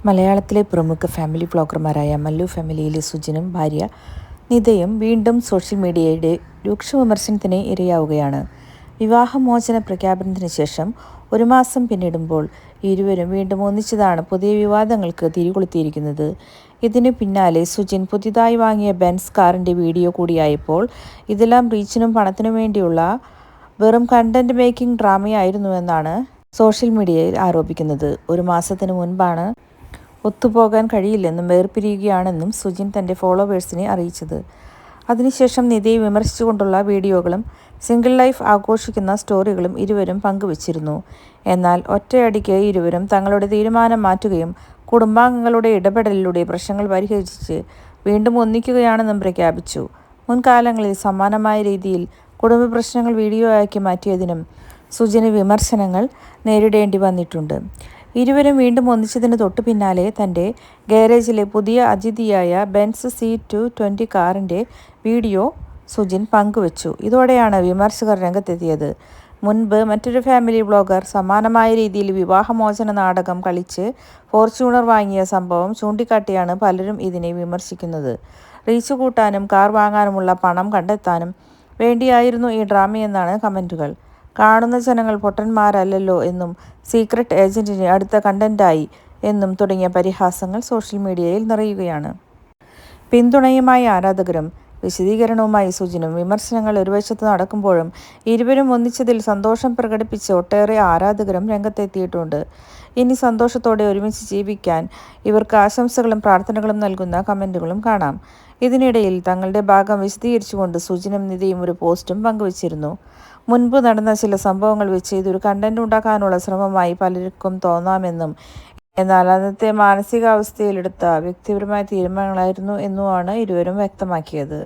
മലയാളത്തിലെ പ്രമുഖ ഫാമിലി വ്ളോഗർമാരായ മല്ലു ഫാമിലിയിലെ സുജിനും ഭാര്യ നിതയും വീണ്ടും സോഷ്യൽ മീഡിയയുടെ രൂക്ഷ വിമർശനത്തിന് ഇരയാവുകയാണ്. വിവാഹമോചന പ്രഖ്യാപനത്തിന് ശേഷം ഒരു മാസം പിന്നിടുമ്പോൾ ഇരുവരും വീണ്ടും ഒന്നിച്ചതാണ് പുതിയ വിവാദങ്ങൾക്ക് തിരികൊളുത്തിയിരിക്കുന്നത്. ഇതിനു പിന്നാലെ സുജിൻ പുതിയതായി വാങ്ങിയ ബെൻസ് കാറിൻ്റെ വീഡിയോ കൂടിയായപ്പോൾ ഇതെല്ലാം റീച്ചിനും പണത്തിനും വേണ്ടിയുള്ള വെറും കണ്ടന്റ് മേക്കിംഗ് ഡ്രാമയായിരുന്നുവെന്നാണ് സോഷ്യൽ മീഡിയയിൽ ആരോപിക്കുന്നത്. ഒരു മാസത്തിന് മുൻപാണ് ഒത്തുപോകാൻ കഴിയില്ലെന്നും വേർപിരിയുകയാണെന്നും സുജിൻ തൻ്റെ ഫോളോവേഴ്സിനെ അറിയിച്ചത്. അതിനുശേഷം നിതയെ വിമർശിച്ചുകൊണ്ടുള്ള വീഡിയോകളും സിംഗിൾ ലൈഫ് ആഘോഷിക്കുന്ന സ്റ്റോറികളും ഇരുവരും പങ്കുവച്ചിരുന്നു. എന്നാൽ ഒറ്റയടിക്ക് ഇരുവരും തങ്ങളുടെ തീരുമാനം മാറ്റുകയും കുടുംബാംഗങ്ങളുടെ ഇടപെടലിലൂടെ പ്രശ്നങ്ങൾ പരിഹരിച്ച് വീണ്ടും ഒന്നിക്കുകയാണെന്നും പ്രഖ്യാപിച്ചു. മുൻകാലങ്ങളിൽ സമാനമായ രീതിയിൽ കുടുംബ പ്രശ്നങ്ങൾ വീഡിയോ ആക്കി മാറ്റിയതിനും സുജിന് വിമർശനങ്ങൾ നേരിടേണ്ടി വന്നിട്ടുണ്ട്. ഇരുവരും വീണ്ടും ഒന്നിച്ചതിന് തൊട്ടു പിന്നാലെ തൻ്റെ ഗാരേജിലെ പുതിയ അതിഥിയായ ബെൻസ് C220 കാറിൻ്റെ വീഡിയോ സുജിൻ പങ്കുവച്ചു. ഇതോടെയാണ് വിമർശകർ രംഗത്തെത്തിയത്. മുൻപ് മറ്റൊരു ഫാമിലി വ്ളോഗർ സമാനമായ രീതിയിൽ വിവാഹമോചന നാടകം കളിച്ച് ഫോർച്യൂണർ വാങ്ങിയ സംഭവം ചൂണ്ടിക്കാട്ടിയാണ് പലരും ഇതിനെ വിമർശിക്കുന്നത്. റീച്ച് കൂട്ടാനും കാർ വാങ്ങാനുമുള്ള പണം കണ്ടെത്താനും വേണ്ടിയായിരുന്നു ഈ ഡ്രാമയെന്നാണ് കമൻറ്റുകൾ. കാണുന്ന ജനങ്ങൾ പൊട്ടന്മാരല്ലല്ലോ എന്നും സീക്രട്ട് ഏജന്റിന് അടുത്ത കണ്ടന്റായി എന്നും തുടങ്ങിയ പരിഹാസങ്ങൾ സോഷ്യൽ മീഡിയയിൽ നിറയുകയാണ്. പിന്തുണയുമായി ആരാധകരും വിശദീകരണവുമായി സുജിനും വിമർശനങ്ങൾ ഒരു വശത്ത് നടക്കുമ്പോഴും ഇരുവരും ഒന്നിച്ചതിൽ സന്തോഷം പ്രകടിപ്പിച്ച് ഒട്ടേറെ ആരാധകരും രംഗത്തെത്തിയിട്ടുണ്ട്. ഇനി സന്തോഷത്തോടെ ഒരുമിച്ച് ജീവിക്കാൻ ഇവർക്ക് ആശംസകളും പ്രാർത്ഥനകളും നൽകുന്ന കമൻറ്റുകളും കാണാം. ഇതിനിടയിൽ തങ്ങളുടെ ഭാഗം വിശദീകരിച്ചുകൊണ്ട് സുജിനും നിതയും ഒരു പോസ്റ്റും പങ്കുവച്ചിരുന്നു. മുൻപ് നടന്ന ചില സംഭവങ്ങൾ വെച്ച് ഇതൊരു കണ്ടന്റ് ഉണ്ടാക്കാനുള്ള ശ്രമമായി പലർക്കും തോന്നാമെന്നും എന്നാൽ അന്നത്തെ മാനസികാവസ്ഥയിലെടുത്ത വ്യക്തിപരമായ തീരുമാനങ്ങളായിരുന്നു എന്നുമാണ് ഇരുവരും വ്യക്തമാക്കിയത്.